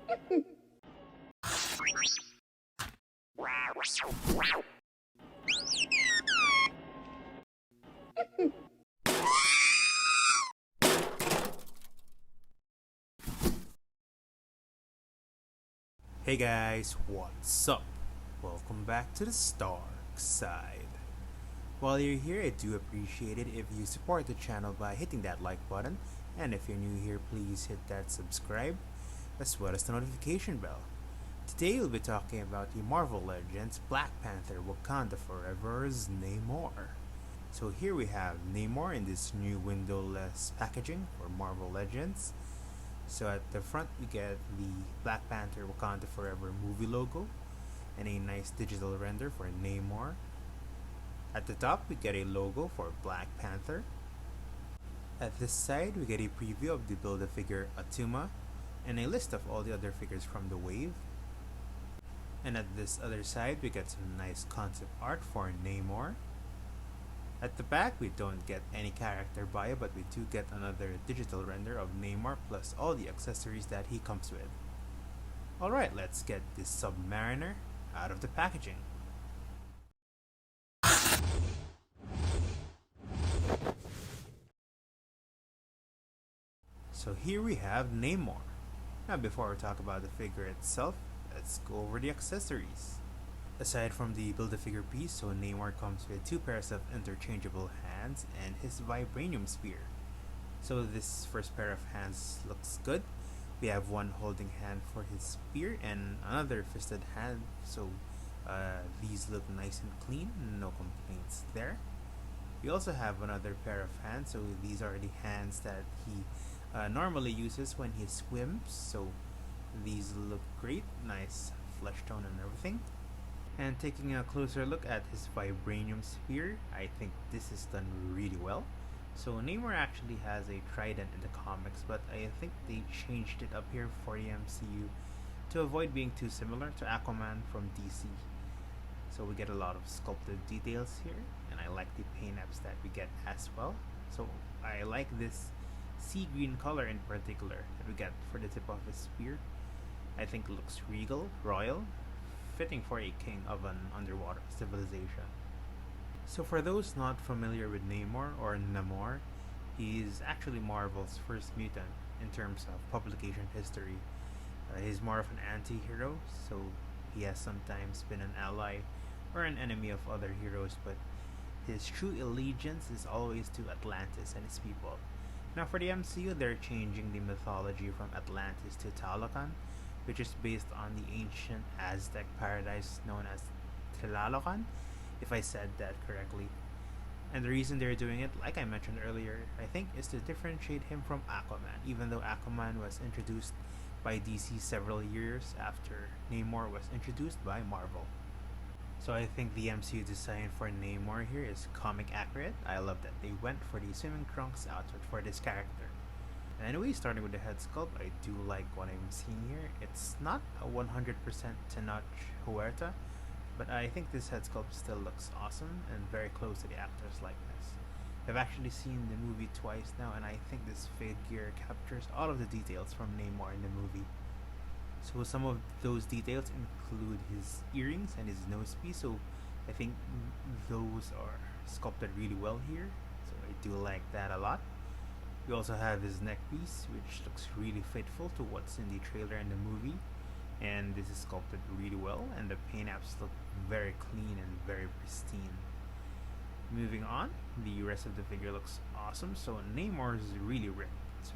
Hey guys, what's up? Welcome back to the Starkside. While you're here, I do appreciate it if you support the channel by hitting that like button, and if you're new here, please hit that subscribe, as well as the notification bell. Today we'll be talking about the Marvel Legends Black Panther Wakanda Forever's NAMOR. So here we have NAMOR in this new windowless packaging for Marvel Legends. So at the front we get the Black Panther Wakanda Forever movie logo and a nice digital render for NAMOR. At the top we get a logo for Black Panther. At this side we get a preview of the Build-A-Figure Attuma and a list of all the other figures from the wave. And at this other side we get some nice concept art for NAMOR. At the back, we don't get any character bio, but we do get another digital render of NAMOR plus all the accessories that he comes with. Alright, let's get this Submariner out of the packaging. So here we have NAMOR. Now before we talk about the figure itself, let's go over the accessories. Aside from the Build-A-Figure piece, so NAMOR comes with 2 pairs of interchangeable hands and his vibranium spear. So this first pair of hands looks good. We have one holding hand for his spear and another fisted hand, so these look nice and clean, no complaints there. We also have another pair of hands, so these are the hands that he normally uses when he swims, so these look great, nice flesh tone and everything. And taking a closer look at his vibranium spear, I think this is done really well. So NAMOR actually has a trident in the comics, but I think they changed it up here for the MCU to avoid being too similar to Aquaman from DC. So we get a lot of sculpted details here, and I like the paint apps that we get as well. So I like this sea green color in particular that we get for the tip of his spear. I think looks regal, royal, fitting for a king of an underwater civilization. So for those not familiar with NAMOR or NAMOR, he is actually Marvel's first mutant in terms of publication history. He's more of an anti-hero, so he has sometimes been an ally or an enemy of other heroes, but his true allegiance is always to Atlantis and its people. Now for the MCU, they're changing the mythology from Atlantis to Talocan, which is based on the ancient Aztec paradise known as Tlalocan, if I said that correctly. And the reason they're doing it, like I mentioned earlier, I think is to differentiate him from Aquaman, even though Aquaman was introduced by DC several years after NAMOR was introduced by Marvel. So I think the MCU design for NAMOR here is comic accurate. I love that they went for the swimming trunks outfit for this character. Anyway, starting with the head sculpt, I do like what I'm seeing here. It's not a 100% Tenoch Huerta, but I think this head sculpt still looks awesome and very close to the actor's likeness. I've actually seen the movie twice now, and I think this figure captures all of the details from NAMOR in the movie. So some of those details include his earrings and his nose piece, so I think those are sculpted really well here, so I do like that a lot. We also have his neck piece, which looks really faithful to what's in the trailer and the movie, and this is sculpted really well, and the paint apps look very clean and very pristine. Moving on, the rest of the figure looks awesome. So NAMOR is really ripped.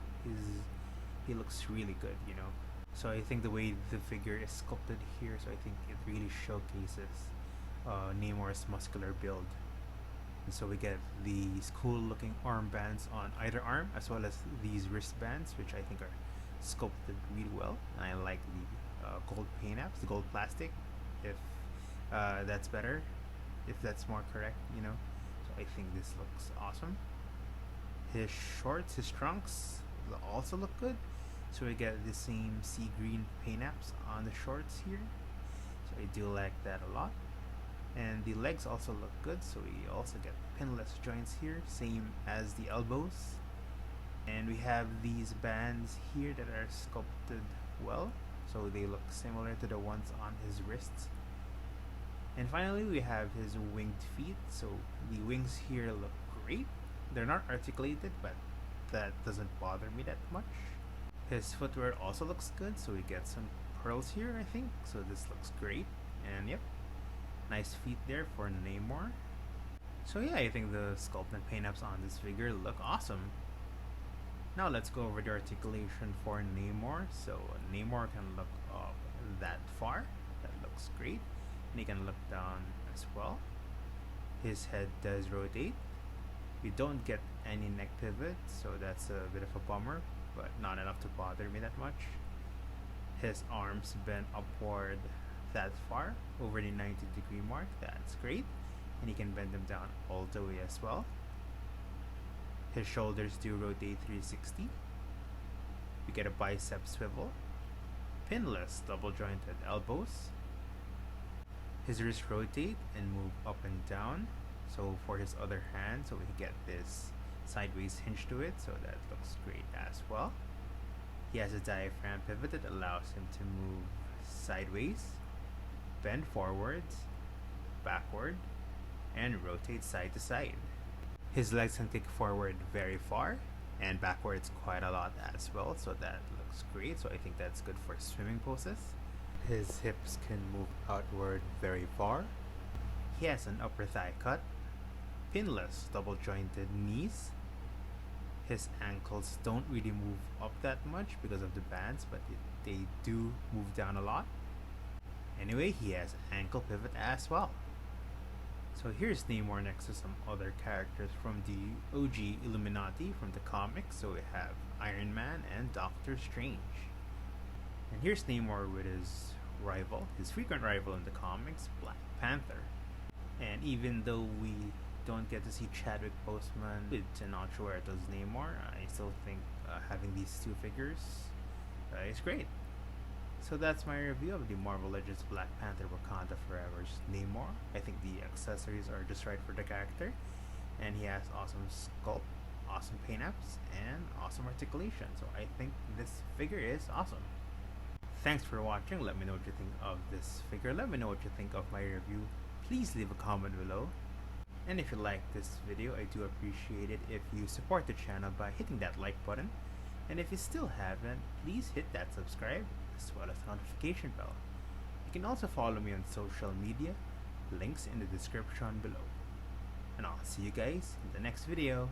He looks really good, you know. So I think the way the figure is sculpted here, so I think it really showcases NAMOR's muscular build. And so we get these cool looking armbands on either arm, as well as these wristbands, which I think are sculpted really well. And I like the gold paint apps, the gold plastic, if that's better, if that's more correct, you know. So I think this looks awesome. His shorts, his trunks also look good. So we get the same sea green paint apps on the shorts here. So I do like that a lot. And the legs also look good, so we also get pinless joints here, same as the elbows. And we have these bands here that are sculpted well. so they look similar to the ones on his wrists. And finally, we have his winged feet. So the wings here look great. They're not articulated, but that doesn't bother me that much. His footwear also looks good, so we get some pearls here, I think. So this looks great. And yep, nice feet there for NAMOR. So yeah, I think the sculpt and paint-ups on this figure look awesome. Now let's go over the articulation for NAMOR. So NAMOR can look up that far. That looks great. And he can look down as well. His head does rotate. We don't get any neck pivot, so that's a bit of a bummer, but not enough to bother me that much. His arms bend upward that far, over the 90-degree mark. That's great. And he can bend them down all the way as well. His shoulders do rotate 360. We get a bicep swivel. Pinless double jointed elbows. His wrists rotate and move up and down. So for his other hand, so we get this sideways hinge to it, so that looks great as well. He has a diaphragm pivot that allows him to move sideways, bend forwards, backward, and rotate side to side. His legs can kick forward very far and backwards quite a lot as well, so that looks great. So I think that's good for swimming poses. His hips can move outward very far. He has an upper thigh cut, pinless double jointed knees. His ankles don't really move up that much because of the bands, but they do move down a lot. Anyway, he has ankle pivot as well. So here's NAMOR next to some other characters from the OG Illuminati from the comics. So we have Iron Man and Doctor Strange. And here's NAMOR with his rival, his frequent rival in the comics, Black Panther. And even though we don't get to see Chadwick Boseman with Tenoch Huerta's NAMOR, I still think having these two figures is great. So that's my review of the Marvel Legends Black Panther Wakanda Forever's NAMOR. I think the accessories are just right for the character, and he has awesome sculpt, awesome paint-ups, and awesome articulation. So I think this figure is awesome. Thanks for watching. Let me know what you think of this figure. Let me know what you think of my review. Please leave a comment below. And if you like this video, I do appreciate it if you support the channel by hitting that like button. And if you still haven't, please hit that subscribe as well as notification bell. You can also follow me on social media, links in the description below. And I'll see you guys in the next video.